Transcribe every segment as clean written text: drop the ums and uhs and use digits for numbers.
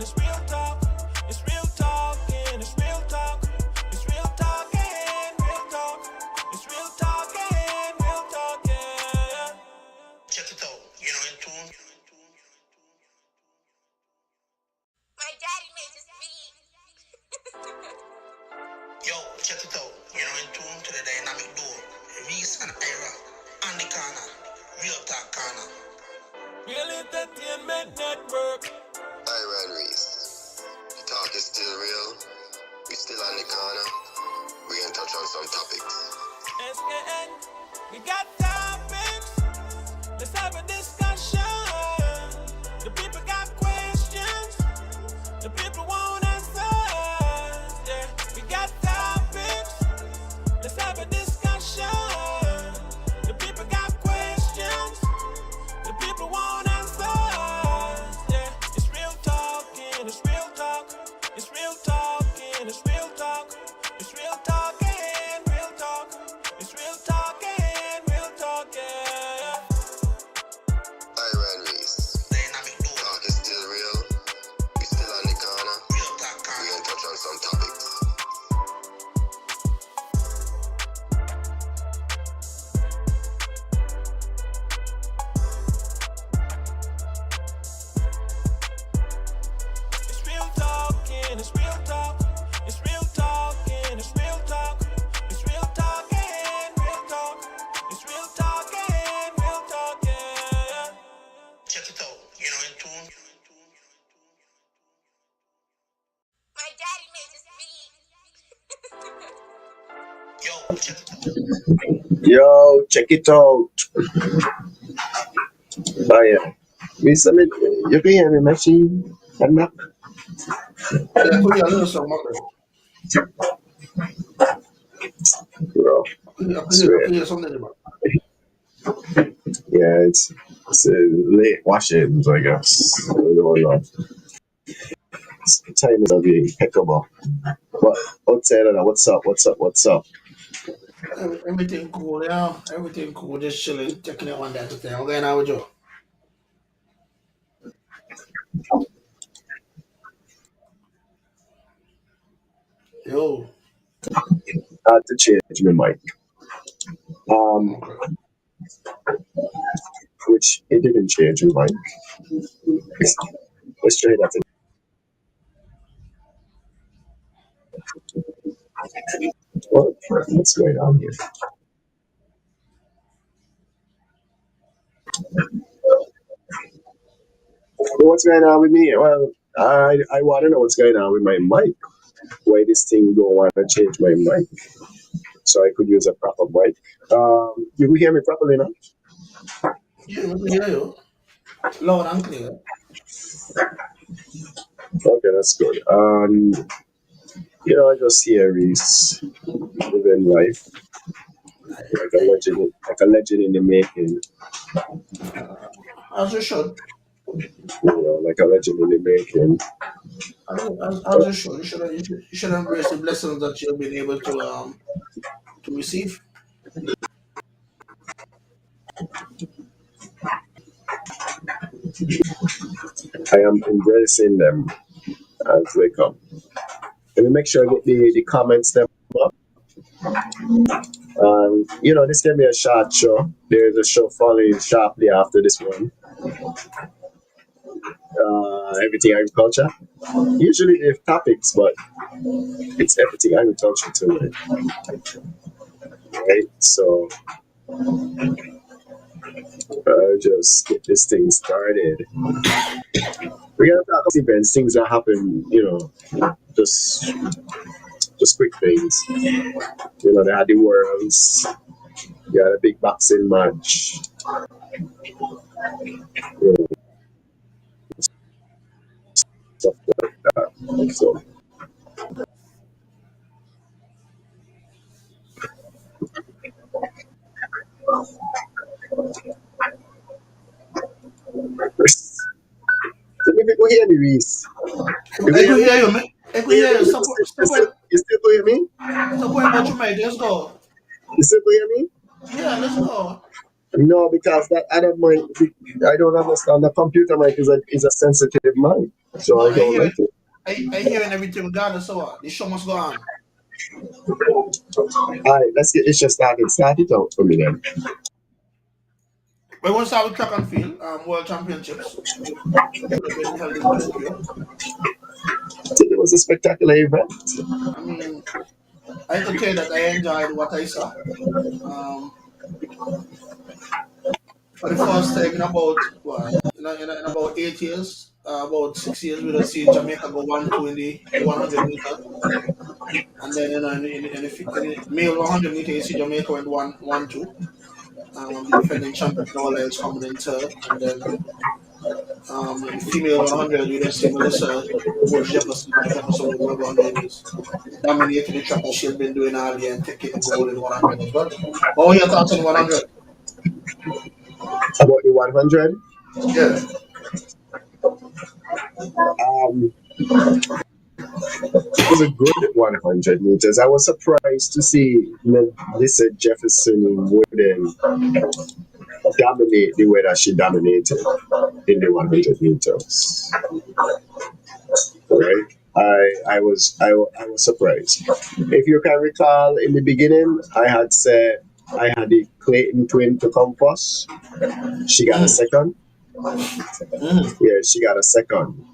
it's real talk. It's real talking, it's real talk. It's real talking, real talk. It's real talking, real talk, yeah. Check it out, in tune. My daddy made this beat. Yo, check it out, in tune to the dynamic duo. Rhys and Ira, on the corner, real talk corner. Real Entertainment Network. Ira Rhys. The talk is still real. We still on the corner. We gonna touch on some topics. SKN, we got topics. Let's have a discussion. The people got questions. The people want answers. Yeah, we got topics. Let's have a discussion. The people got questions. The people want answers. Yeah, it's real talking. It's real talk. It's real talking. It's real talk. It's real talking. Real talk. It's real talking. Real talk. Yeah. Ira Rhys. Dynamic duo. Talk is still real. We still on the corner. Real talk. We gonna touch on some topics. It's real talking, it's real talk. It's real talking, it's real talk. It's real talking, real talk. It's real talking, real talk, yeah. Check it out, in tune. My daddy made this beat. Yo, check it out. Yo, check it out. Oh yeah. You can hear me, machine. And knock. Yeah, put your little song up Bro. there. I Swear. put your song there, man. Yeah, it's late washing, I guess. I don't know. The time is impeccable. But outside of that, what's up? Everything cool, yeah. Everything cool, just chilling, checking it one day to thing. Okay, now with you. Yo. I had to change my mic. Um, which it didn't change my mic. Let's try that. What's going on here? What's going on with me? Well, I want to know what's going on with my mic. Why this thing don't want to change my mic? So I could use a proper mic. You can hear me properly now? Yeah, we can hear you. Loud and clear. Okay, that's good. I just hear he's living life like a legend in the making. As you should. Like a legend in the making. As you should. You should embrace the blessings that you've been able to receive. I am embracing them as they come. Let me make sure I get the comments them up. This can be a short show. There's a show following sharply after this one. Everything agriculture. Usually they have topics, but it's everything agriculture too. Right? So just get this thing started. We're gonna talk about events, things that happen, just quick things. They had the worlds, you had a big boxing match. Stuff like that. So so maybe go hear me, Reese. I can hear you, man. I can hear you. Stop You still go hear me? worrying about your mic. Let's go. You still go hear me? Yeah, let's go. No, because that other mic, I don't understand. The computer mic is a sensitive mic, so No, I don't like it. I hearing everything regardless of what. The show must go on. All right, let's get this just started. Start it out for me then. We want to start with track and field, World Championships. Should have been held in Tokyo. I think it was a spectacular event. I mean, I have to tell you that I enjoyed what I saw. Um, for the first time in about what, in about 8 years, about 6 years, we don't see Jamaica go 1-2 in the 100 meter, and then in the male 100 meter, you see Jamaica went 1-1-2. The defending champion Noah is coming in third, and then in the female 100, we don't see Melissa Woods Jefferson. Jefferson would whoever her name is, dominating the track as she's been doing all year and taking the gold in 100 as well. What were your thoughts on 100? About the 100, Yeah. um, it was a good 100 meters. I was surprised to see Melissa Jefferson Wooden dominate the way that she dominated in the 100 meters. Right? I was surprised. If you can recall, in the beginning, I had said I had the Clayton twin to come first. She got a Mm, second. mm. Yeah, she got a second.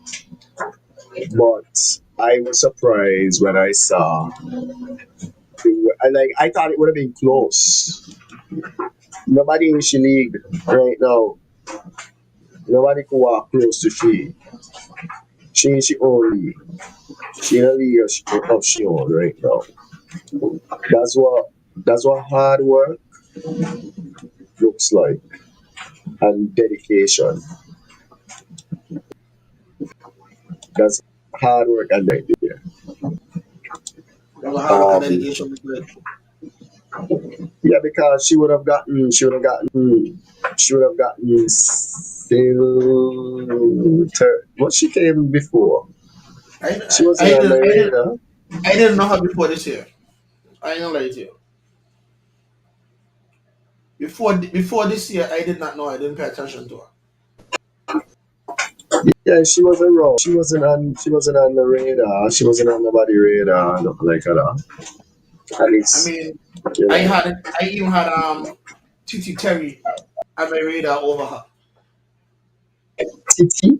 But I was surprised when I saw. I thought it would have been close. Nobody in she league right now. Nobody could walk close to she. She in she own league. She in a league of she own right now. That's what hard work looks like, and dedication. That's hard work and dedication. It was a hard work and Um, dedication. We did. yeah, because she would have gotten still. What she came before? I, She I, wasn't I on the didn't I didn't radar. I didn't know her before this year. I ain't gonna lie to you. Before this year, I did not know. I didn't pay attention to her. Yeah, she wasn't wrong. She wasn't on the radar. She wasn't on nobody's radar, nothing like that. At I least, mean, you I know. had I even had Titi Terry on my radar over her. Titi?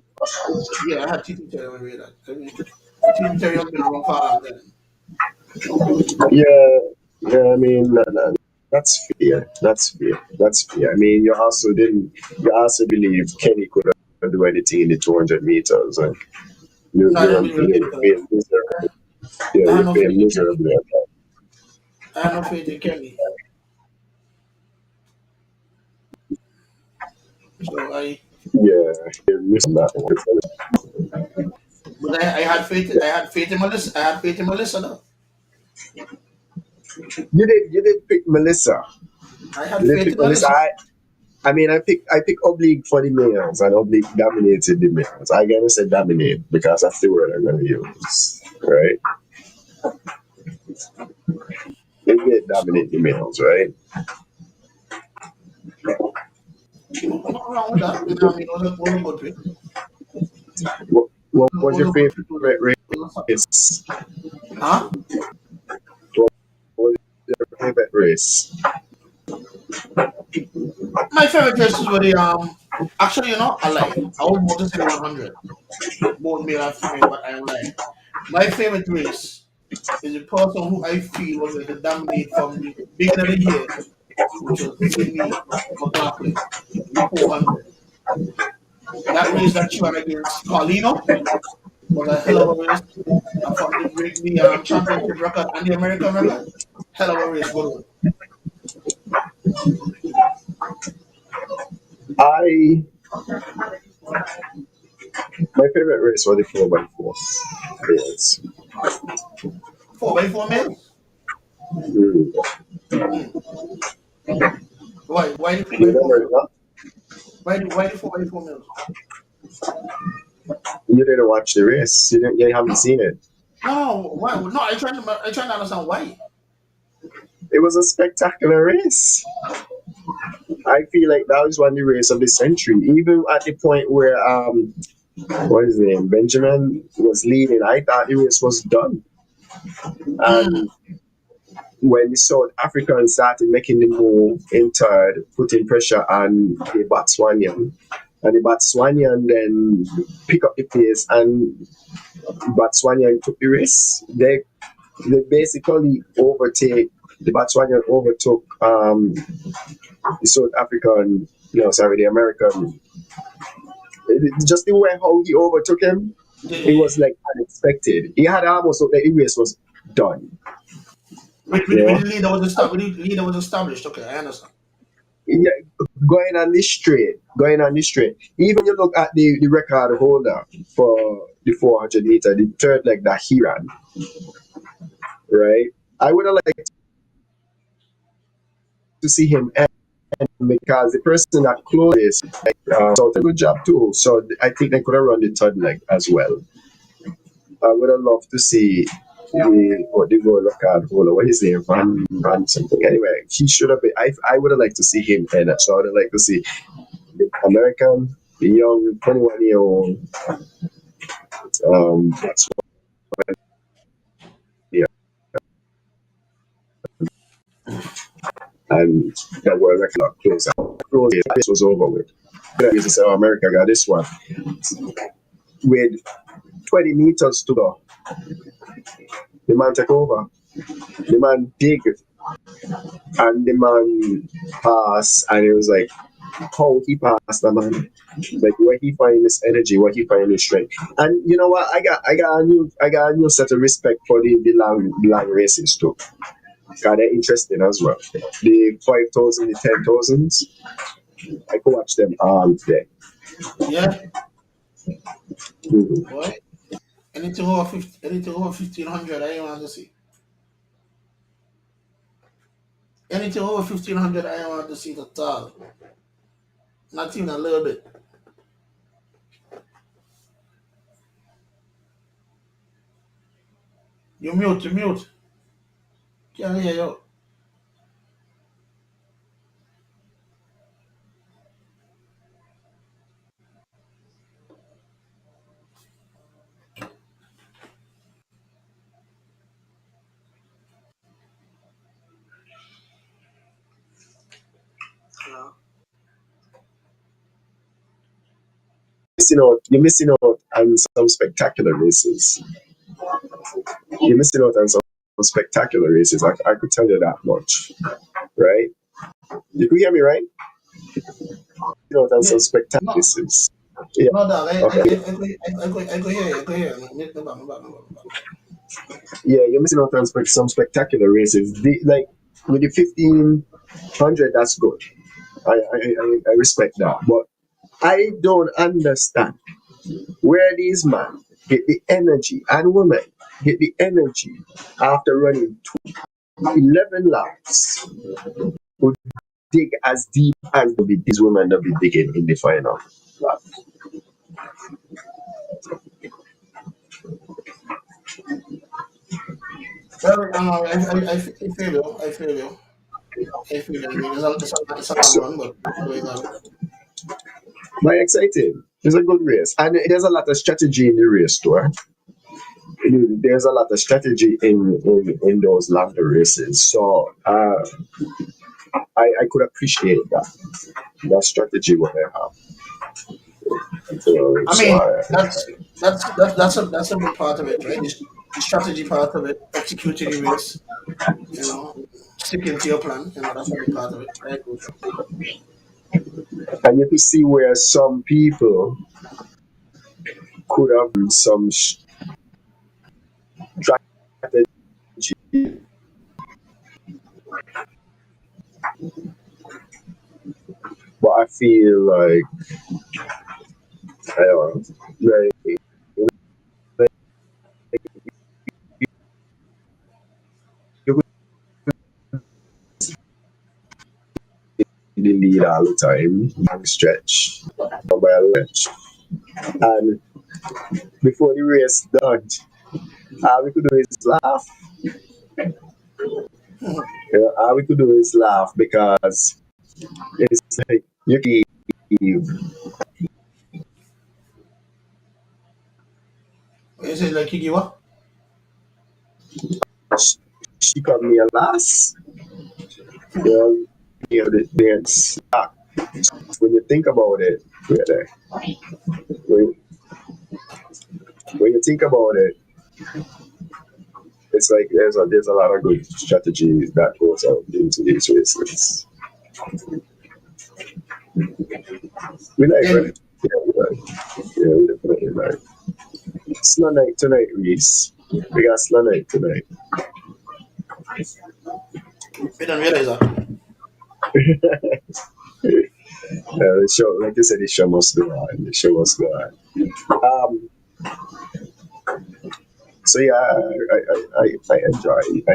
Yeah, I had Titi Terry on my radar. I mean, Titi Terry has been around for a long time. Yeah, yeah, I mean, that's fair. That's fair. That's fair. I mean, you also believe Kenny could do anything in the 200 meters, and you, No, I didn't you're, believe you're Kenny could. being miserable. Yeah, I had you're no being faith in Kenny. miserable at that. I had no faith in Kenny. So Yeah, you're missing that one. but I had faith. I had faith in Melissa. I had faith in Melissa. Though. You did pick Melissa. I had You did faith pick in Melissa. Melissa. I mean, I pick Oblique for the males, and Oblique dominated the males. I gotta say dominate because that's the word I'm gonna use, right? They did dominate the males, right? Nothing wrong with that. You know what I mean? It was a good pick. What It was was your a good pick. favorite It race? huh? What was your favorite race? My favorite races were the Actually, I lie. I was about to say the 100, both male and female, but I lie. My favorite race is the person who I feel was going to dominate from the beginning of the year, which was Sydney McLaughlin, the 400. That race that she ran against Carlino was a hell of a race. And from the championship record and the American record, hell of a race, good one. I My favorite race was the 4x4 race. 4x4 males? Mm. Mm. Why? Why the You 4x4 remember males? it, huh? Why the 4x4 males? You didn't watch the race. You haven't seen it. No, why? No, I trying to understand why. It was a spectacular race. I feel like that was one of the race of the century. Even at the point where what is his name, Benjamin was leading, I thought the race was done. Mm. And when the South Africans started making the move in third, putting pressure on the Botswanian, and the Botswanian then pick up the pace, and Botswanian took the race. They basically overtake the Botswanian overtook the South African, sorry, the American. Just the way how he overtook him, it Yeah. was like unexpected. He had almost looked like the race was done. You When know, the leader was established, when the leader was established. Okay, I understand. yeah, going on this straight. Even you look at the record holder for the 400 meter, the third leg that he ran, right? I would have liked to see him end because the person that closed this did a good job too. So I think they could have run the third leg as well. I would have loved to see the goal record holder. What is his name? Van something. Anyway, he should have been. I would have liked to see him end it. So I would have liked to see the American, the young 21-year-old. That's yeah, and that were record closer. This was over with. He said, "Oh, America got this one with 20 meters to go. The man take over. The man dig and the man pass, and it was like how he passed the man, like where he find this energy, where he find this strength. And you know what? I got a new set of respect for the long races too. Cause they're interesting as well. The 5,000, the 10,000s, I could watch them all day. Yeah, Mhm. boy. Anything over 1500, I want to see. Anything over 1500, I want to see the all. Not even a little bit. You mute. Can't hear you. You're missing out on some spectacular races. You're missing out on some spectacular races. I could tell you that much, right? You could hear me, right? You know, and Yeah. some spectacular No, races. Yeah. no, dog. Okay. I go here. I go here. No, no. Yeah, you're missing out on some spectacular races. Like with the 1500, that's good. I respect that, but I don't understand where these men get the energy and women get the energy after running 11 laps to dig as deep as these women will be digging in the final lap. Well, I feel you. I feel you. I feel you. I mean, it's a long So, run, but going on. very exciting. It's a good race, and there's a lot of strategy in the race too. There's a lot of strategy in those longer races. So I could appreciate that strategy what they have. I So mean, that's a big part of it, right? The strategy part of it, executing the race, sticking to your plan, that's a big part of it. I agree with you. and you could see where some people could have some strategy, but I feel like I don't know, like, you could see the lead all the time, long stretch, by a stretch, and before the race done, all we could do is laugh. All we could do is laugh because It's like you can You say like Kiki what? she called me a lass. You know, the dance. When you think about it, really, when, when you think about it, it's like there's a lot of good strategy that goes out into these races. We like, And right? Yeah, we like. Yeah, we definitely like. Slow night tonight, Reese. We got slow night tonight. we don't realize that. The show, like you said, the show must go on. The show must go on. Um, so yeah, I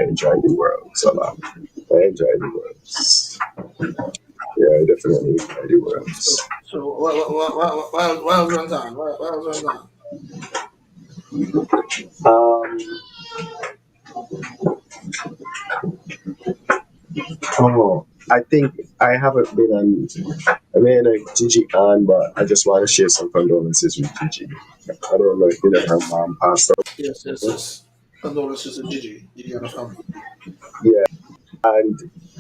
enjoy the worlds a lot. I enjoy the worlds. Yeah, I definitely enjoy the worlds. So what was one time? What was one time? Um, oh, I think I haven't been on. I mean, like Gigi on, but I just want to share some condolences with Gigi. I don't know if you know her Yes. mom passed Yes, yes, away. yes. Condolences to Gigi and the family. Yeah, and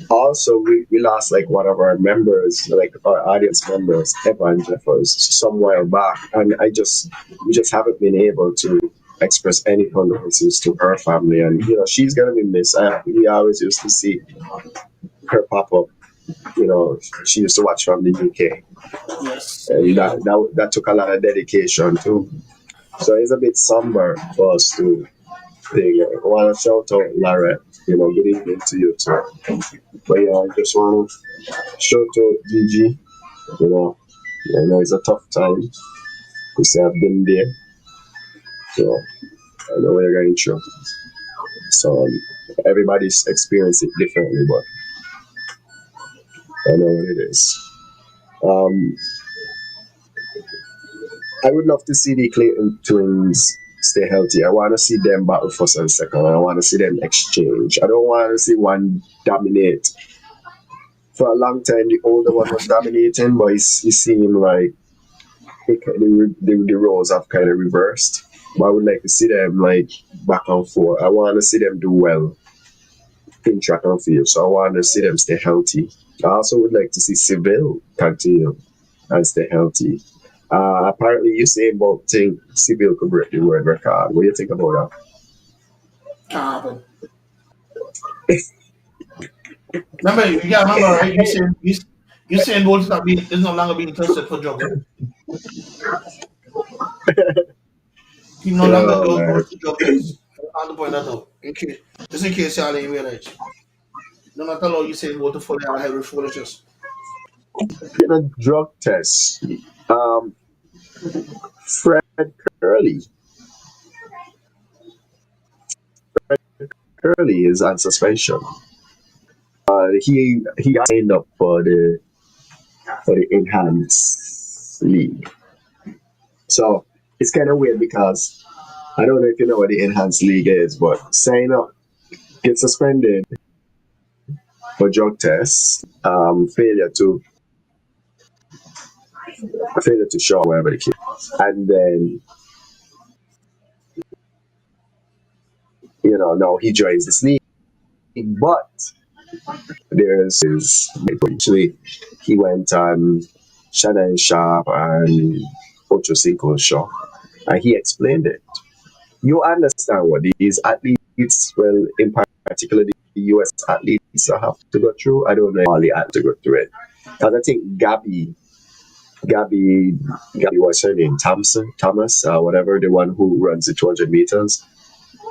also we lost like one of our members, like our audience members, Evan Jeffers, some while back, and we just haven't been able to express any condolences to her family, and she's gonna be missed. We always used to see her pop up. She used to watch from the UK, Yes, and yeah. that took a lot of dedication too. So it's a bit somber for us to think. I want to shout out Larry. Good evening to you too. But yeah, I just want to shout out Gigi. You know, I know it's a tough time. You say I've been there, so I know what you're going through. So everybody's experiencing it differently, but I know what it is. Um, I would love to see the Clayton twins stay healthy. I want to see them battle first and second. I want to see them exchange. I don't want to see one dominate. For a long time, the older one was dominating, but it seemed like the roles have kind of reversed. But I would like to see them like back and forth. I want to see them do well in track and field. So I want to see them stay healthy. I also would like to see Seville continue and stay healthy. Apparently, you say about think Seville could break the world record. What do you think about Can't happen. Remember, you gotta remember, right? You saying Bolt is no longer being tested for drugs, right? He no that? longer Oh goes man, to drug tests. I want to point that out. Just in case y'all ain't realize. No matter how you say Bolt to follow y'all heavy foolishness. drug test. Um, Fred Curley. Curley is on suspension. He signed up for the enhanced league. So it's kind of weird because I don't know if you know what the enhanced league is, but sign up, get suspended for drug tests, failure to show whatever the case, and then now he joins this league, but there's his actually he went on Shannon Sharp and Ocho Cinco's show, and he explained it. You understand what these athletes, well, in particular the US athletes, have to go through. I don't know if all the athletes to go through it. Because I think Gabby, what's her name? Thomas, whatever, the one who runs the 200 meters.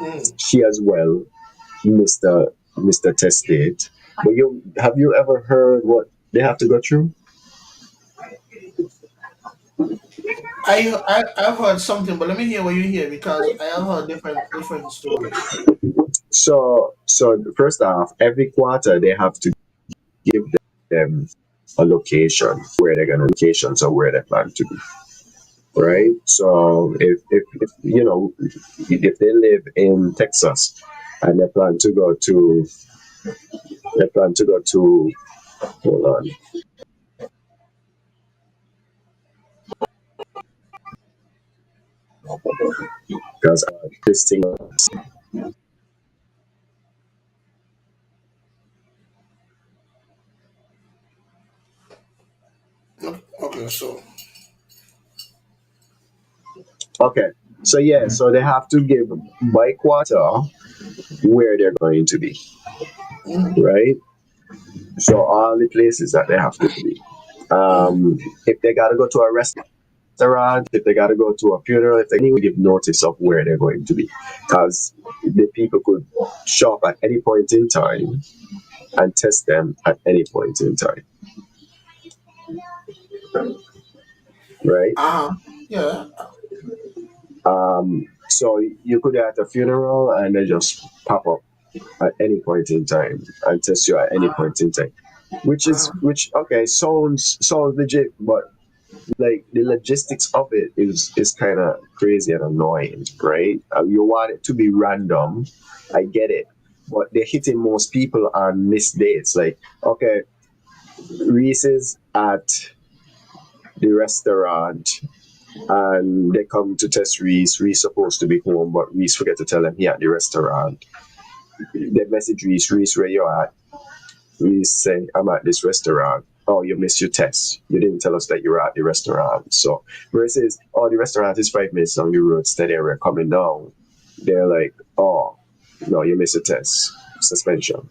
Mm. She as well missed the test date. But have you ever heard what they have to go through? I've heard something, but let me hear what you hear because I have heard different stories. So first off, every quarter they have to give them a location where they're gonna locations or where they plan to be. Right? So if if they live in Texas and they plan to go to Hold on. Because this thing. Okay, so Okay. So yeah, so they have to give by quarter where they're going to be, mm-hmm, right? So all the places that they have to be. mm-hmm. If they gotta go to a restaurant, if they gotta go to a funeral, if they need to give notice of where they're going to be, because the people could show up at any point in time and test them at any point in time, right? Uh-huh. Yeah. So you could be at a funeral and they just pop up at any point in time and test you at any Uh-huh. point in time, Uh-huh. which okay sounds legit, but like the logistics of it is kind of crazy and annoying, right? You want it to be random, I get it, but they're hitting most people on missed dates. Like, okay, Reese is at the restaurant and they come to test Reese. Reese supposed to be home, but Reese forget to tell them he at the restaurant. They message Reese, Reese, where you at? Reese say, I'm at this restaurant. Oh, you missed your test. You didn't tell us that you were at the restaurant. So versus, oh, the restaurant is 5 minutes down the road, steady, we're coming down. They're like, oh, no, you missed a test. Suspension.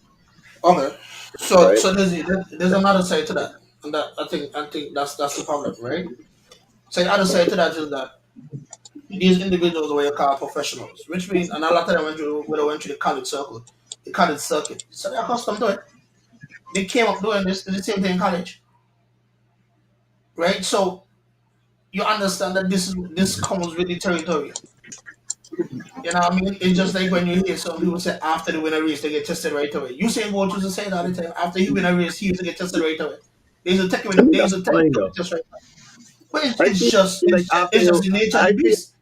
Okay. So Right? so there's another side to that. And that I think that's the problem, right? So the other side to that is that these individuals were called professionals, which means and a lot of them went through the college circuit. So they're accustomed to it. They came up doing the same thing in college. Right? So you understand that this comes with the territory. You know what I mean? It's just like when you hear some people say after the winner race they get tested right away. You say what used to say that all the time. After he win a race, he used to get tested right away. I mean, They used that's to take fine him though. to test right away. But I feel like it's just the nature of I the feel, beast.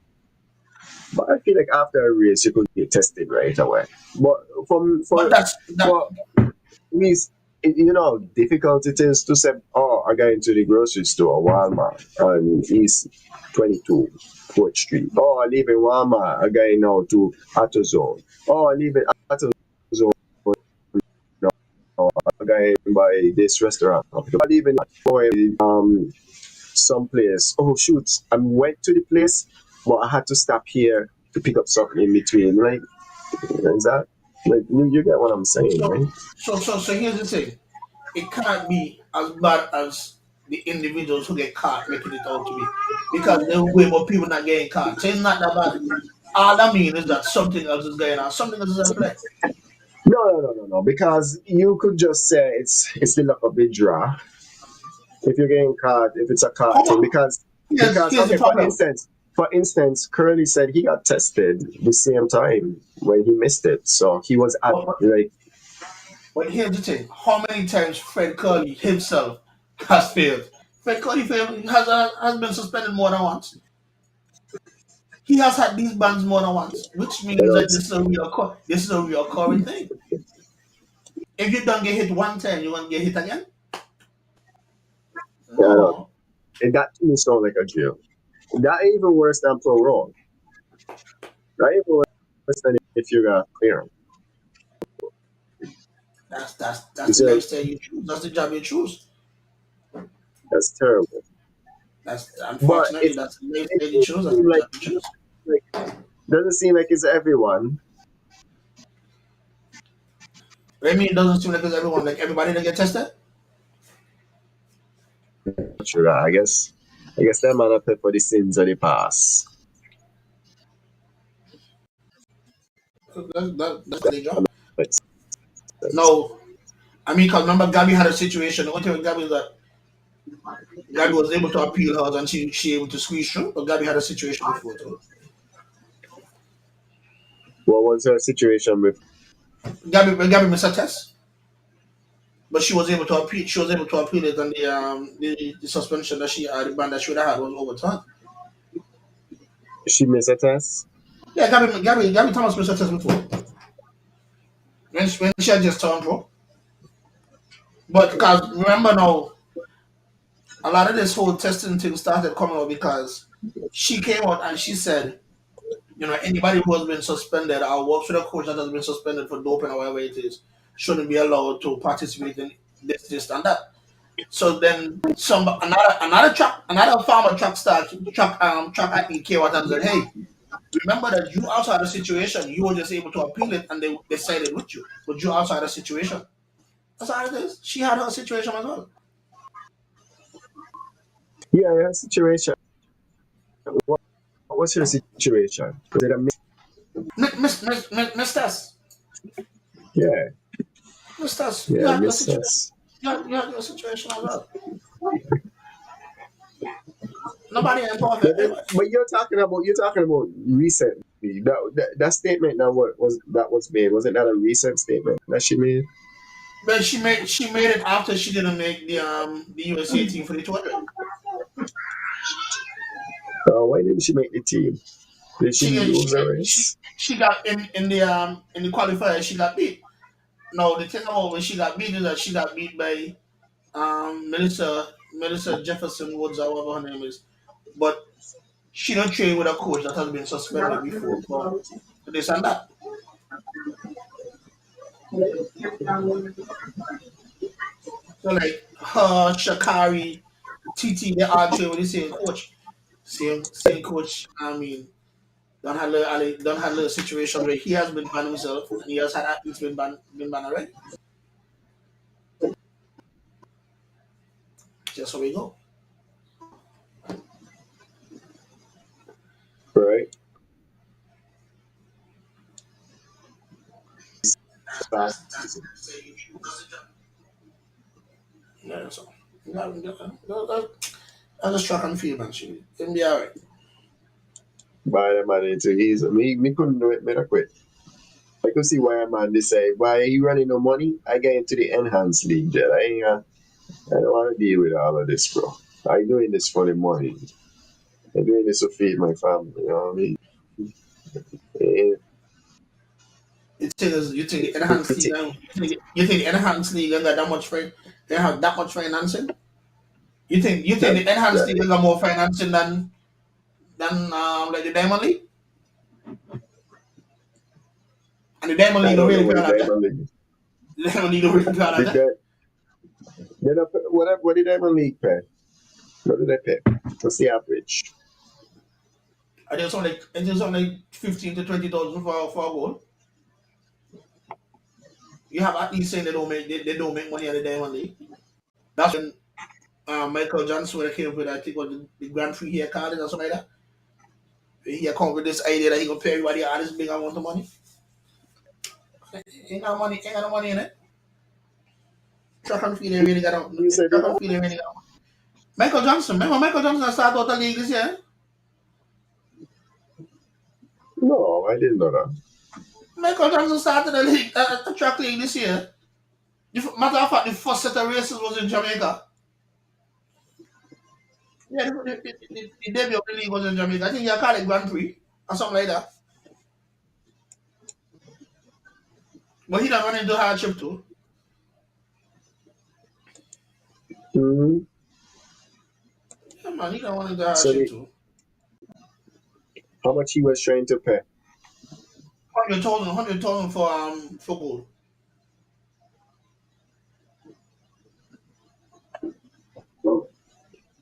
but I feel like after a race, you could get tested right away. But from, But that for Reese, difficult it is to say, oh, I got into the grocery store, Walmart, on East 22, 4th Street. Oh, I live in Walmart, I got now to AutoZone. Oh, I live in AutoZone, I got in by this restaurant. I live in someplace. Oh, shoot, I went to the place, but I had to stop here to pick up something in between. Like, is that, like, you get what I'm saying, so right? so here's the thing. It can't be as bad as the individuals who get caught making it out to be. Because there are way more people not getting caught. So it's not that bad. All I mean is that something else is going on. Something else is at play. No. Because you could just say it's the luck of the draw. If you're getting caught, if it's a caught Hold thing, on. because Here's the okay, problem. for instance, Curly said he got tested the same time when he missed it, so he was at But, but, like but here's the thing. How many times Fred Curly himself has failed? Fred Curly has been suspended more than once. He has had these bans more than once, which you means know, that this is a recurring thing. If you don't get hit one time, you won't get hit again. you know, No, and that to me sounds like a drill. That even worse than parole. That even worse than if you got clear. that's You the see, lifestyle you choose. That's the job you choose. that's terrible. That's But unfortunately that's the it lifestyle you doesn't choose. That's seem the like, job you choose. doesn't seem like it's everyone. I mean, it doesn't seem like it's everyone, like everybody that get tested. Sure, I guess that man pay for the sins of the past. That's their job. Makes sense. No, I mean, because remember, Gabby had a situation. The only thing with Gabby is that Gabby was able to appeal hers and she able to squeeze through. But Gabby had a situation before too. What was her situation with? Gabby missed a test, but she was able to appeal. She was able to appeal it, and the suspension that she had, the ban that she would have had was overturned. She missed a test? Yeah, Gabby Thomas missed a test before when she had just turned pro. But because remember now, a lot of this whole testing thing started coming out because she came out and she said, anybody who has been suspended or works with a coach that has been suspended for doping or whatever it is shouldn't be allowed to participate in this, and that. So then another farmer truck athlete came out and said, hey, remember that you outside the situation, you were just able to appeal it and they decided with you. But you outside the situation. That's how it is. She had her situation as well. Yeah, your situation. What, what was your situation? Was it a Miss yeah, You yeah, had your miss situation. us. You had your situation as well. Nobody ain't But perfect. then, but you're talking about recently. That statement that was made, wasn't that a recent statement that she made? But she made it after she didn't make the USA team for the 200. Why didn't she make the team? Did she She lose she a she, race? she got in the qualifier she got beat. No, the thing about when she got beat is that she got beat by Melissa Jefferson Woods or whatever her name is. But she don't train with a coach that has been suspended before for this and that. So like her, Shakari, TT, they all train with the same coach. Same coach. I mean, don't have a situation where he has been banned himself and he has had athletes been banned already. Just so we go. Right. Last season. Yeah, so that's just track and field, man. She it'll be alright. Buy the money to ease. Me couldn't do it. Me not quit. I could see why a man decide why he running no money. I get into the enhanced league. Jet. I don't want to deal with all of this, bro. I doing this for the money. I'm doing this to feed my family. You know what I mean? Eh, You think the enhanced league you think the enhanced league ain't got that much they have that much financing? You think That the enhanced that league ain't got more financing than like the Diamond League? And the Diamond I League don't don't know really what pay the a lot, eh? diamond league. The Diamond League don't really pay a lot, The eh? they don't pay- what did diamond league pay? What did they pay? What's the average? I think it's only 15 to 20,000 for a goal. You have at least saying they don't make money at the Diamond League. That's when Michael Johnson when he came up with I think what the Grand Prix here card or something like that. He had come up with this idea that he gonna pay everybody all this big amount of money. Ain't got no money in it. Track and field ain't really got no You said track who? and field ain't really got no money. Michael Johnson, remember Michael Johnson started out the league this year? No, I didn't know that. Michael Johnson started the league, the track league this year. Matter of fact, the first set of races was in Jamaica. Yeah, the debut of the league was in Jamaica. I think you call it Grand Prix or something like that. But he done run into hardship too. Hmm. Yeah, man, he done run into So hardship too. how much he was trying to pay? 100,000 for gold.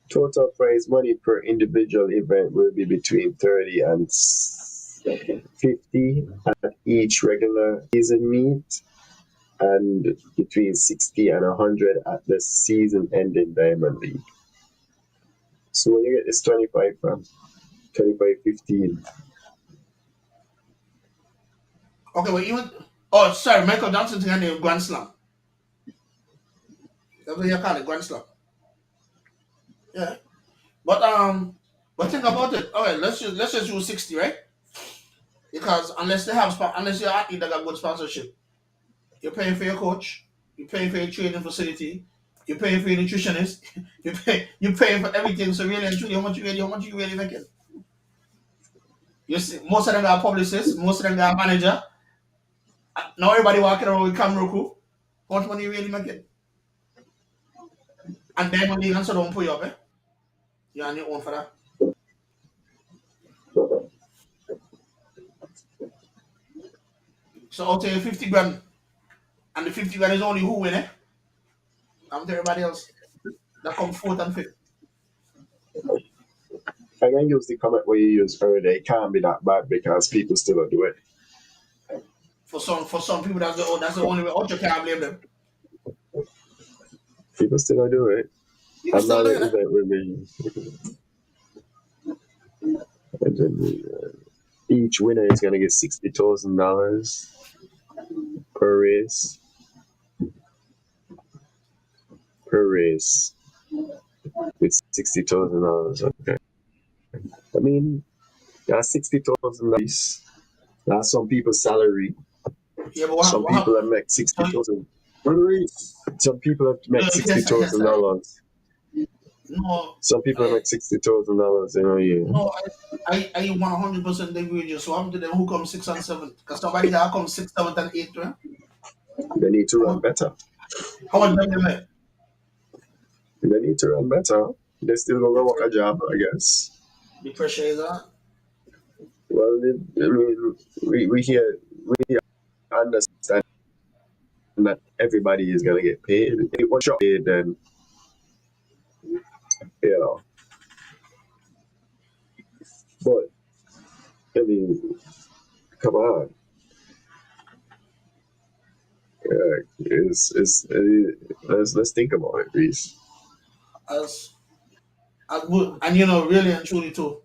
Total prize money per individual event will be between 30 and 50 at each regular season meet, and between 60 and 100 at the season ending Diamond League. So where you get this 25 from? 25, 15. Okay, well even oh sorry, Michael Johnson thing the Grand Slam. That's what you call it, Grand Slam. Yeah. But think about it. Alright, let's just use 60, right? Because unless you're athlete that got good sponsorship, you're paying for your coach, you're paying for your training facility, you're paying for your nutritionist, you're paying for everything. So really and truly, how much you really making? You see, most of them got publicists, most of them got manager. Now everybody walking around with camera crew. How much money you really making? And Diamond League and so don't put you up, eh? You're on your own for that. So I'll tell you 50 grand. And the 50 grand is only who win, eh? I'm to everybody else. That come fourth and fifth. I can use the comment where you use earlier. It can't be that bad because people still don't do it. For some people, that's the only way. Also, can't blame them. People still don't do it. People I'm not still doing an it. event with me. And then, each winner is gonna get $60,000 per race. Per race, with $60,000. Okay. I mean, that's $60,000. That's some people's salary. Yeah, but Some what people happened? that make $60,000. Some people that make Yes, yes, $60,000. no, Some people that I, make $60,000 in a year. no, I 100% agree with you. So I'm to them who come 6 and 7. Because somebody that come 6, 7, and 8, right? They need to How run much, better. how much money they make? They need to run better. They still gonna The, work a pre- job, I guess. the pressure is on. Well, I mean, we here we understand that everybody is gonna get paid. If it was paid, then you know. But I mean, come on, let's think about it, Reese. As, as good. And, really and truly, too.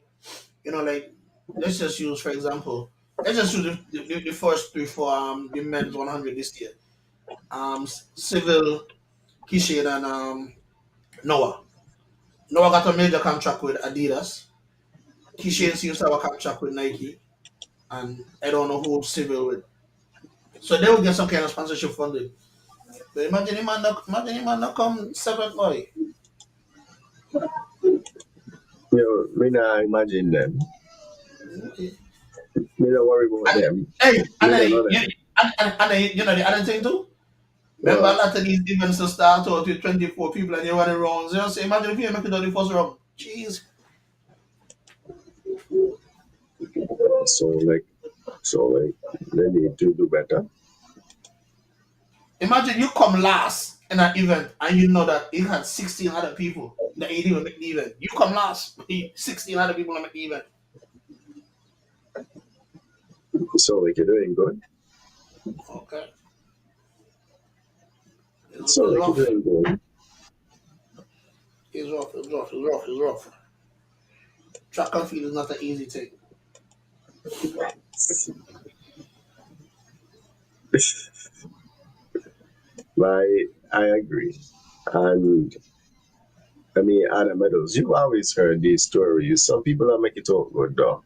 Like, let's just use, for example, let's just use the first three for the men's 100 this year. Civil, Kishan, and Noah. Noah got a major contract with Adidas. Kishan seems to have a contract with Nike, and I don't know who Civil with. So they will get some kind of sponsorship funding. But imagine him not come seventh boy. Me not imagine them. Okay. Me don't worry about And them. hey, and Me then don't know them. and then, the other thing too. Remember a Well, lot of these events to start out with 24 people and they run rounds. So imagine if you make it out the first round. Jeez. so like they need to do better. Imagine you come last in an event and you know that it had 16 other people that ain't even make the event. You come last, 16 other people that make the event. So like you're doing good. Okay. So It's like you're rough. doing good. It's rough. It's rough. It's rough. It's rough. Track and field is not an easy thing. I agree. And I mean, Adam Meadows, you've always heard these stories. Some people don't make it out good, though.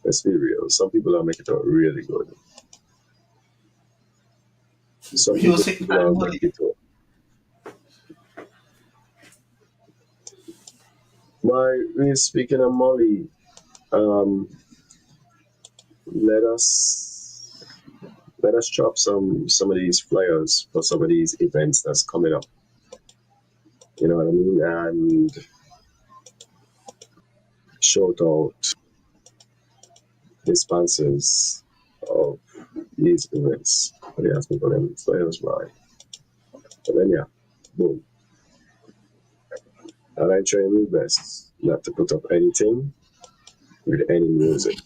Let's be real. Some people don't make it out really good. Some You people say that don't make money. it out. We're speaking of Molly. Um, let us drop some of these flyers for some of these events that's coming up. You know what I mean? And shout out the sponsors of these events. But they ask me for them flyers, right? But then yeah, boom. And I try my best not to put up anything with any music.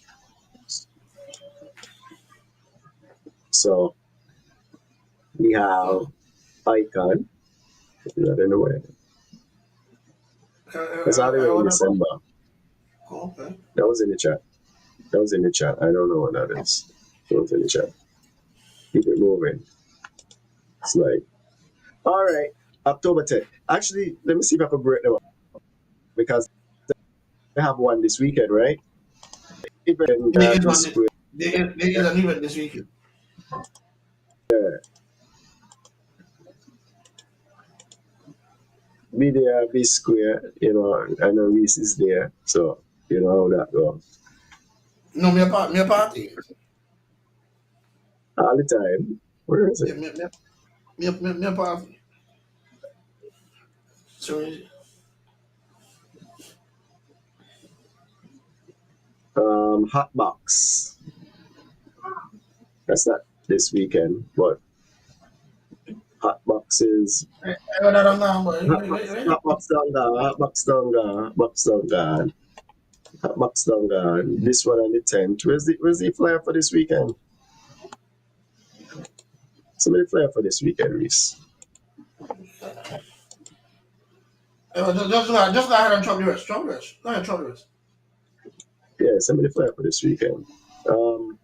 So we have Icon, not in the way. That's all the way in What about? December. Okay. That was in the chat. That was in the chat. I don't know what that is. That was in the chat. Keep it moving. It's like, all right, October 10th. Actually, let me see if I can break them up because they have one this weekend, right? Event There is this one. square. There is an event this weekend. Be there, be square. You know, I know Reese is there, so you know how that goes. No, me a party. All the time. Where is Yeah, it? me a party. So Hot box. That's not this weekend, but hot boxes. I don't know, boy. Hot box down gone. Hot box down gone. Hot box down gone. Hot box down gone. This one on the 10th. Where's the flyer for this weekend? Somebody flyer for this weekend, Reese. Just go ahead and chop the rest. Chop the rest. Go ahead, chop the rest. Yeah, somebody flyer for this weekend. Um,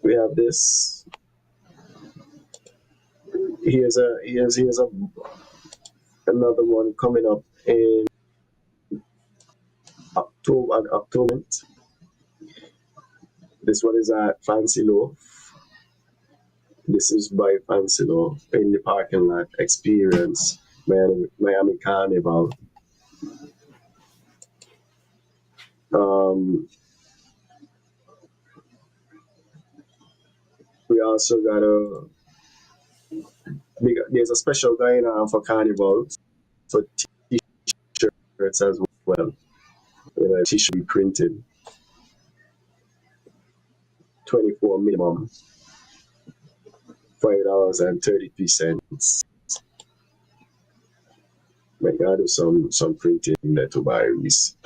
we have this. Here's another one coming up in October. This one is at Fancy Loaf. This is by Fancy Loaf in the parking lot. Experience Miami Carnival. Um, we also got there's a special going on for Carnival for t-shirts as well. T-shirt be printed 24 minimum, $5.33. Like I do some printing there to buy these.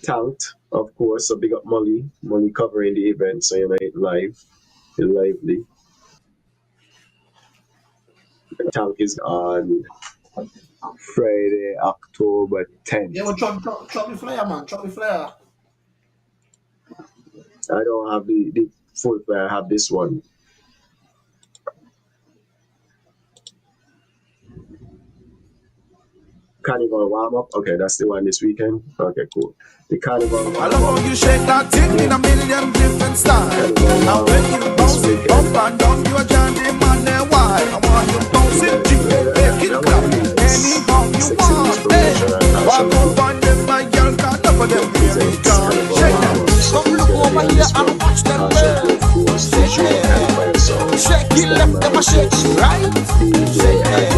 Tanked, of course, so big up Molly covering the event, so it's lively. Tank is on Friday, October 10th. Yeah, well, chop the flyer, man. Chop the flyer. I don't have the full flyer, I have this one. Carnival warm up. Okay, that's the one this weekend. Okay, cool. The Carnival warm up. I love how you shake that thing in a million different styles. Now when you bounce it up and down, you are jamming man there why? I want you bounce it, jig it, make it clap. Anyhow you want, hey. Walk up on them, my girl, can't up on them, baby, girl. Shake them. Come look over here and watch them girl. Shake it. Shake it left, them a shake it right. Shake it.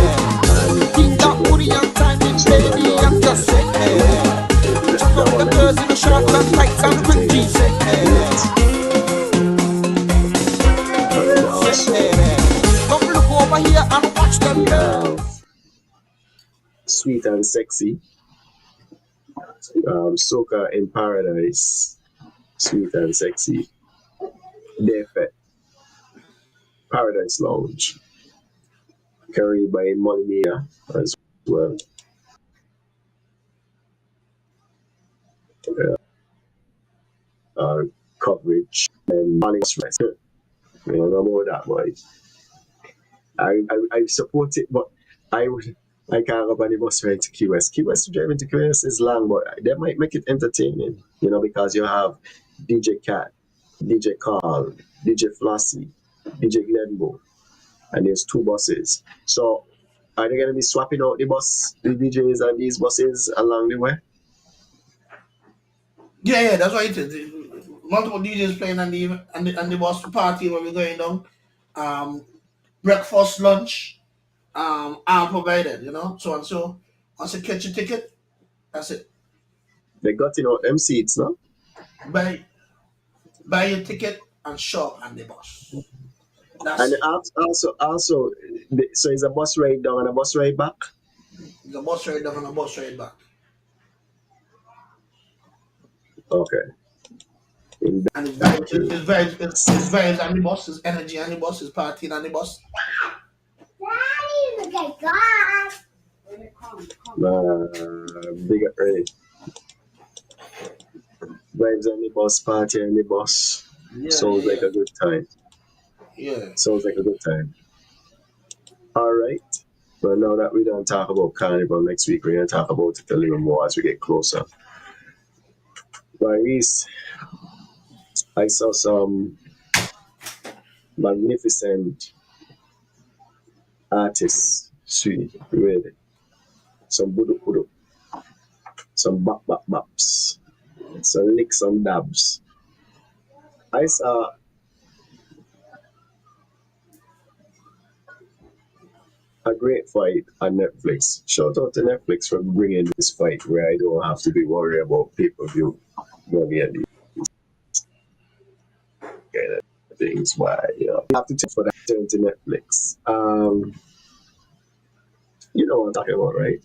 Keep that booty on timing, baby, I'm just saying. Check out the girls in the shorts and tights and quick jeans. Come look over here and watch them girls. Sweet and Sexy. Soca in Paradise. Sweet and Sexy. Defet. Paradise Lounge. Carried by Molly Mia as well. Coverage and Molly Stress. You don't know about that, boy. I support it, but I can't go on the bus ride to Key West. Key West driving to Key West is long, but they might make it entertaining, because you have DJ Cat, DJ Carl, DJ Flossie, DJ Glenbo, and there's two buses. So are they gonna be swapping out the DJs and these buses along the way? Yeah, that's what it is. Multiple DJs playing on the bus party where we're going down. Breakfast, lunch, all provided, so and so. Once you catch your ticket, that's it. They got them seats, no? Buy your ticket and show up on the bus. That's And it. also, so it's a bus ride down and a bus ride back. The bus ride down and a bus ride back. Okay. In And it's that vibes, it's vibes on the bus, it's energy on the bus, it's partying on the bus. Big up, ready. Vibes on the bus, party on the bus. Sounds like a good time. Yeah. Sounds like a good time. All right. Well, now that we don't talk about Carnival next week, we're going to talk about it a little more as we get closer. Reese, I saw some magnificent artists, sweet, really. Some budu budu, some bap bap baps, some licks and dabs. I saw a great fight on Netflix. Shout out to Netflix for bringing this fight where I don't have to be worried about pay-per-view money and these kind of things. Why, I have to take for that turn to Netflix. You know what I'm talking about, right?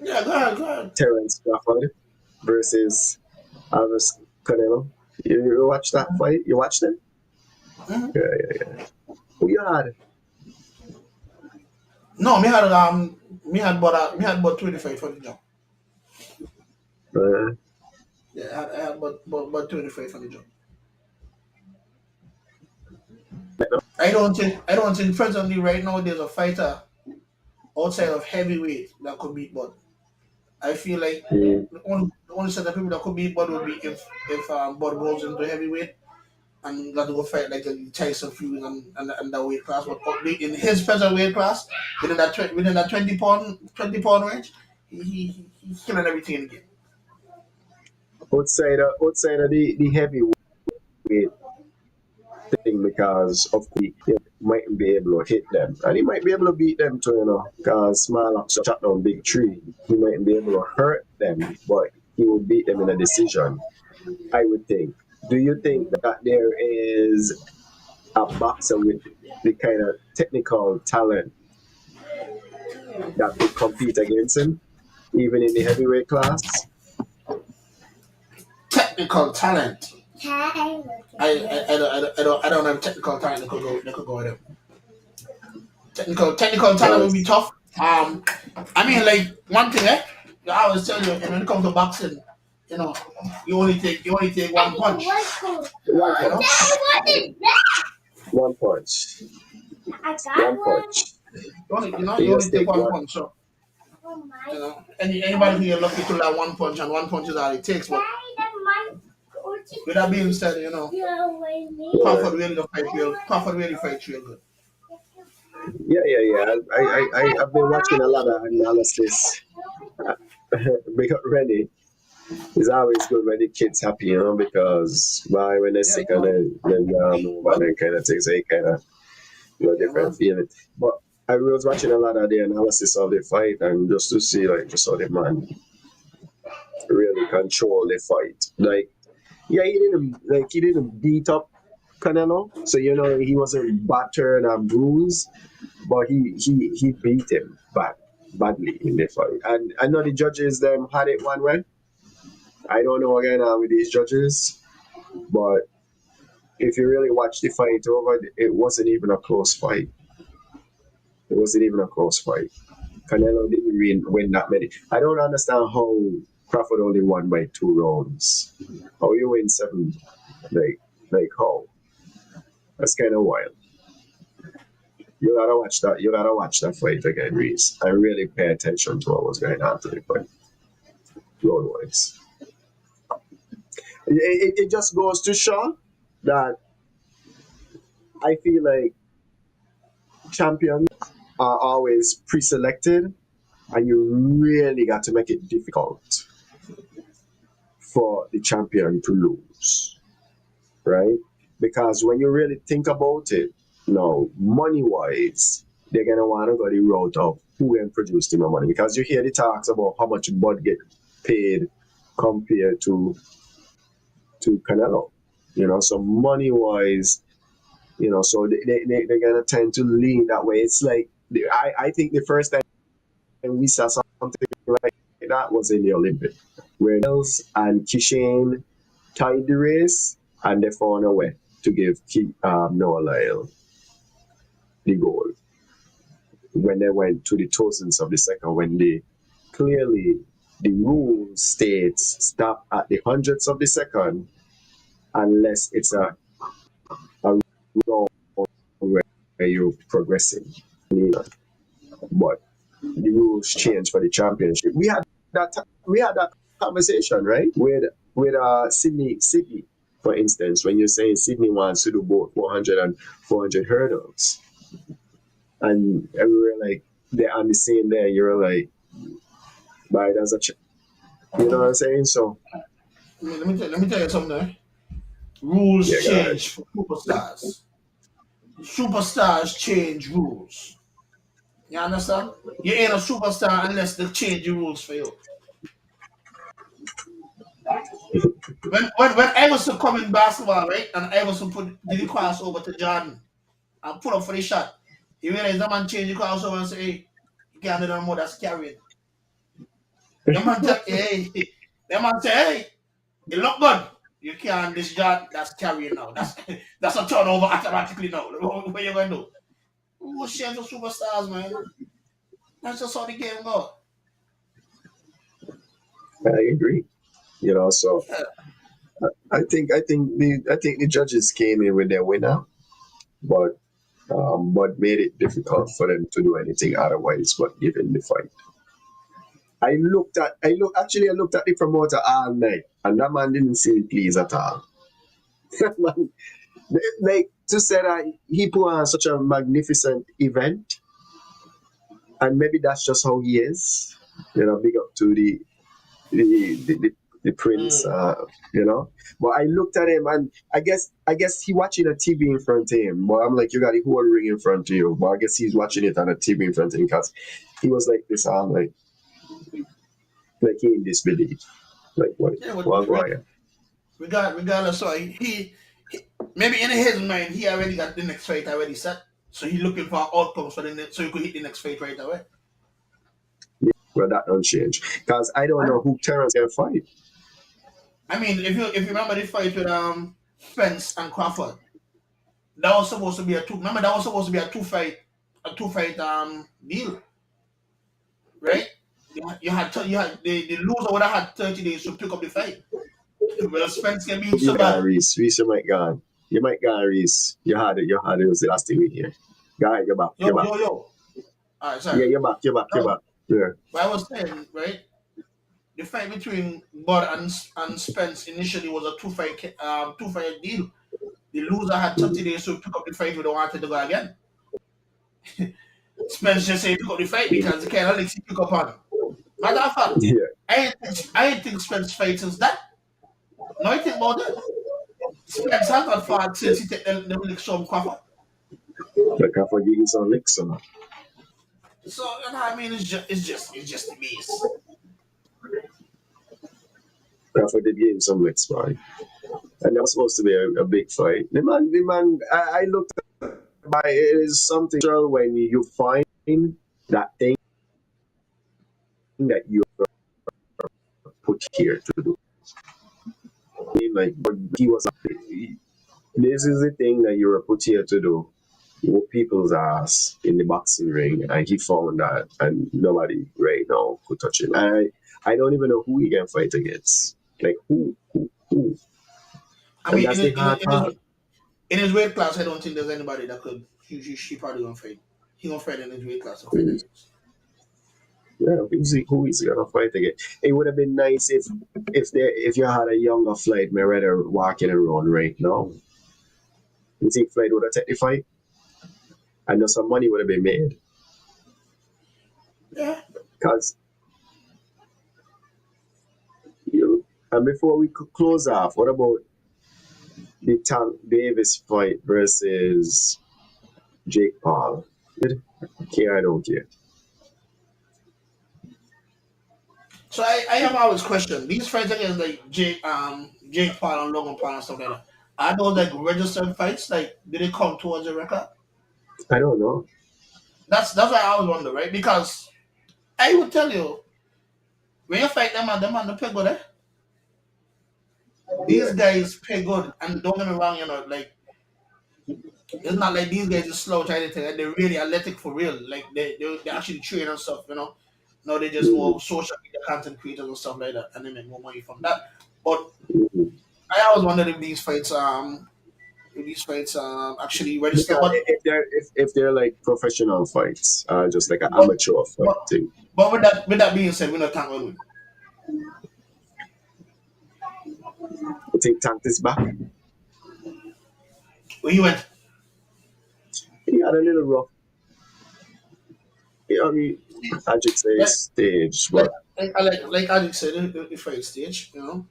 Yeah, go ahead, go ahead. Terence Crawford versus Alves Canelo. You watched that fight? You watched it? Mm-hmm. Yeah. Who you had? No, me had about 25 for the job. Uh, Yeah, I had about 25 for the job. I don't think presently right now there's a fighter outside of heavyweight that could beat Bud. I feel like mm, the only set of people that could beat Bud would be if Bud goes into heavyweight and got to go fight like a Tyson Fury and that weight class. But in his present weight class, within that 20 pound range, he's killing everything in the game. outside of the heavyweight thing because of course he might be able to hit them and he might be able to beat them too, because small ups shot down big tree. He might be able to hurt them, but he will beat them in a decision, I would think. Do you think that there is a boxer with the kind of technical talent that could compete against him, even in the heavyweight class? Technical talent. I don't have technical talent that could go with him. Technical talent would be Because tough. I mean, like one thing, eh? I always tell you, when it comes to boxing, you know, you only take one punch. one You know, punch, one punch, one punch. you You only just take take one one. punch. So anybody can get lucky to that one punch, and one punch is all it takes. But with that being said, Yeah, Crawford really fights real good. yeah. I've been watching a lot of analysis. Because Rennie is always good when the kids happy, because why when they're Yeah, sick and then move and but then kind of things, they kind of yeah, different man. feeling. But I was watching a lot of the analysis of the fight and just to see like just how the man really control the fight. Like yeah, he didn't beat up Canelo, so he wasn't battered and bruised, but he beat him badly in the fight. And I know the judges them had it one way. I don't know again with these judges, but if you really watch the fight over, it wasn't even a close fight. It wasn't even a close fight. Canelo didn't win that many. I don't understand how Crawford only won by 2 rounds. How you win seven? Like how? That's kind of wild. You gotta watch that. You gotta watch that fight again, Reese. I really pay attention to what was going on to the fight. Road wise, it just goes to show that I feel like champions are always pre-selected, and you really got to make it difficult for the champion to lose, right? Because when you really think about it, money-wise, they're gonna want to go the route of who can produce the more money. Because you hear the talks about how much Bud get paid compared to Canelo. So money-wise, so they're gonna tend to lean that way. It's like I think the first time we saw something like that was in the Olympic, where Nels and Kishane tied the race and they found a way to give Noah Lyle the goal when they went to the thousands of the second, when they clearly the rule states stop at the hundredths of the second unless it's a round where you're progressing. But the rules changed for the championship. We had that conversation, right? With Sydney, for instance, when you're saying Sydney wants to do both 400 and 400 hurdles, and we were like, they're on the same day. You're like, but that's you know what I'm saying? So Let me tell you something. Rules yeah, go ahead. change for superstars. Superstars change rules. You understand? You ain't a superstar unless they change the rules for you. When Iverson come in basketball, right, and Iverson did the cross over to Jordan and put up for the shot, he realized the man change the crossover and say, hey, you can't do no more, that's carrying. The man tell, hey, the man say, hey, it look good. You can't this job that's carrying now. That's a turnover automatically now. What you gonna do? Who shares the superstars, man? That's just how the game go. I agree. You know, so Yeah. I think the judges came in with their winner, but made it difficult for them to do anything otherwise but give him the fight. I looked at the promoter all night, and that man didn't seem pleased at all. That man, like to say that he put on such a magnificent event, and maybe that's just how he is. You know, big up to the prince. Mm. You know, but I looked at him, and I guess he watching a TV in front of him. But I'm like, you got the whole ring in front of you. But I guess he's watching it on a TV in front of him because he was like this. I'm like he in disbelief. Like what? Yeah, What going? regardless, so he maybe in his mind he already got the next fight already set. So he looking for outcomes for the next, so he could hit the next fight right away. Well, that don't change because I don't I, know who Terrence can fight. I mean, if you remember the fight with Spence and Crawford, that was supposed to be a two. Remember that was supposed to be a two fight deal, right? You had the loser would have had 30 days to pick up the fight. Well, Spence can be You so got bad. Reese. Reese, you might go. You might go Reese. You had it. You had it. It was the last thing we hear. Guy, you're back. Yo, You're back. yo, yo. All right, sorry. Yeah, you're back. You're back. You're No, back. Yeah. what I was saying, right? The fight between Bud and Spence initially was a two fight deal. The loser had 30 days to pick up the fight. We don't want it to go again. Spence just said pick up the fight because the kind of licks he pick up on. Matter of fact, Yeah. I ain't think Spence fight since that. No, I think about it. Spence has not fought since he take them licks from Crawford. Like I forget you some licks or not. So you know what I mean, it's just the base. Crawford did give him some licks, man. And that was supposed to be a big fight. The man, I looked by it is something special when you find that thing that you put here to do. Like, but he was. This is the thing that you were put here to do. Whoop people's ass in the boxing ring, and he found that, and nobody right now could touch him. I don't even know who he can fight against. Like who? I And mean, that's the hard part. in his weight class, I don't think there's anybody that could. She probably gonna fight. He gonna fight in his weight class to fight Who, against. yeah, who is he gonna fight against? It would have been nice if you had a younger Floyd Mayweather walking around right now. You think Floyd would have taken the fight? And know some money would have been made. Yeah. Because you and before we could close off, what about the Tank Davis fight versus Jake Paul? Care, I don't care. So I have always questioned these fights against like Jake Paul and Logan Paul and stuff like that. Are those like registered fights? Like, did they come towards a record? I don't know. That's what I always wonder, right? Because I would tell you when you fight them and they pay good, eh? Yeah. These guys pay good, and don't get me wrong, like it's not like these guys are slow trying to tell you. They're really athletic for real. Like they actually train and stuff. No, they're just Mhm, more social media content creators and stuff like that, and they make more money from that. But mhm. I always wondered if these fights actually register. Because But if they're like professional fights, just like an but amateur fight but, thing. but with that being said, we're not talking about win. I think Tank is back. When he went, He had a little rough. I mean, I should say like stage, like but like Alex said, the fight stage. I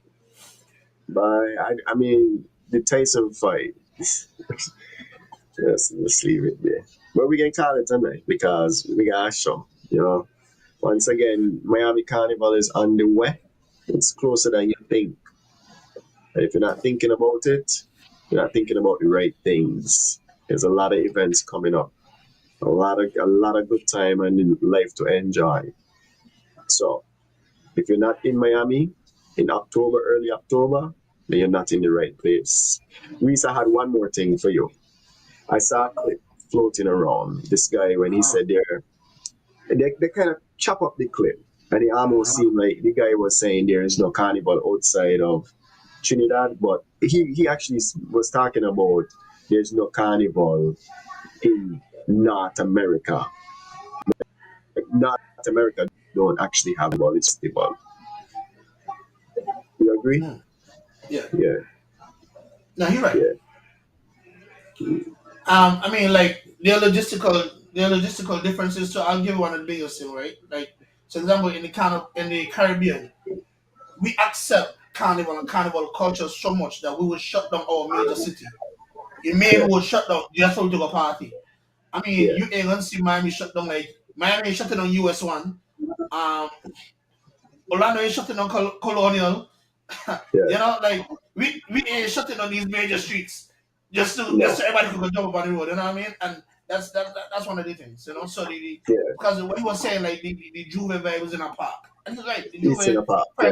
mean the Tyson fight. Let's leave it there. But we can call it tonight because we got a show. You know, once again, Miami Carnival is on the way. It's closer than you think. And if you're not thinking about it, you're not thinking about the right things. There's a lot of events coming up, a lot of good time and life to enjoy. So if you're not in Miami in October, early October, then you're not in the right place. Risa had one more thing for you. I saw a clip floating around. This guy when he Uh, said they kind of chop up the clip, and it almost uh, seemed like the guy was saying there is no carnival outside of Trinidad, but he actually was talking about there's no carnival in North America. Like North America don't actually have a festival. You agree? mm, yeah. Yeah, No, you're right. yeah, I mean, like the logistical differences. So I'll give one of the biggest thing, right? Like, for example, in the Caribbean, we accept carnival and carnival culture so much that we will shut down our major city. Your main yeah, will shut down just for to go party. I mean, yeah, you ain't gonna see Miami shut down like Miami is shutting down US 1. Um, Orlando is shutting down Colonial. yeah. Like we ain't shutting on these major streets just No, so everybody could jump up on the road. You know what I mean? And that's one of the things. So yeah. because what he was saying, like the Juve vibe was in a park, and he's right. The It's in Juve a park. Yeah,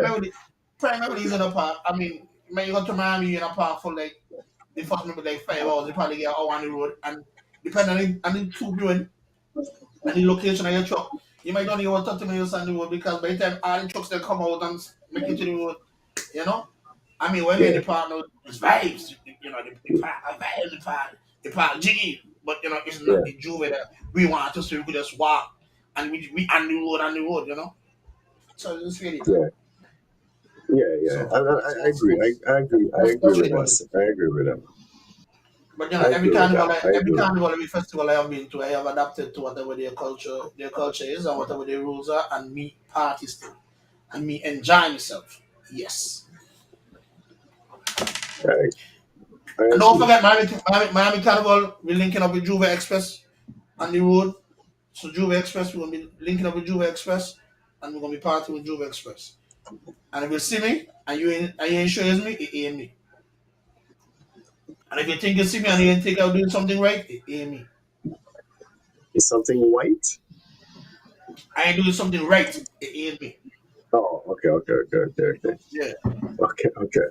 primarily is in a park. I mean, when you go to Miami in a park for like the first maybe like 5 hours, you probably get an hour on the road, and depending on the tube you're in and the location of your truck, you might not even want 30 minutes on the road because by the time all the trucks they come out and make it to the road, you know. I mean, when we're in yeah, the park, no, it's vibes. The park, a vibe, the park jiggy. But it's yeah, not the Juve that we want to so we could just walk and we on the road. So it's really that. yeah, yeah, yeah. So I agree. I agree. I agree that's with really what it that. is. I agree with that. But I every agree with carnival, that. I every agree with that. carnival, every festival I have been to, I have adapted to whatever their culture is, and whatever their rules are, and me party still, and me enjoy myself. Yes, I and don't agree. forget Miami Carnival. We're linking up with Juve Express on the road. So Juve Express, we're gonna be linking up with Juve Express, and we're gonna be partying with Juve Express. And if you see me and you ain't sure it's me, it ain't me. And if you think you see me and you ain't think I'm doing something right, it ain't me. Is something white? I ain't doing something right, it ain't me. Oh, okay, okay, okay, okay, okay, Yeah. okay, okay.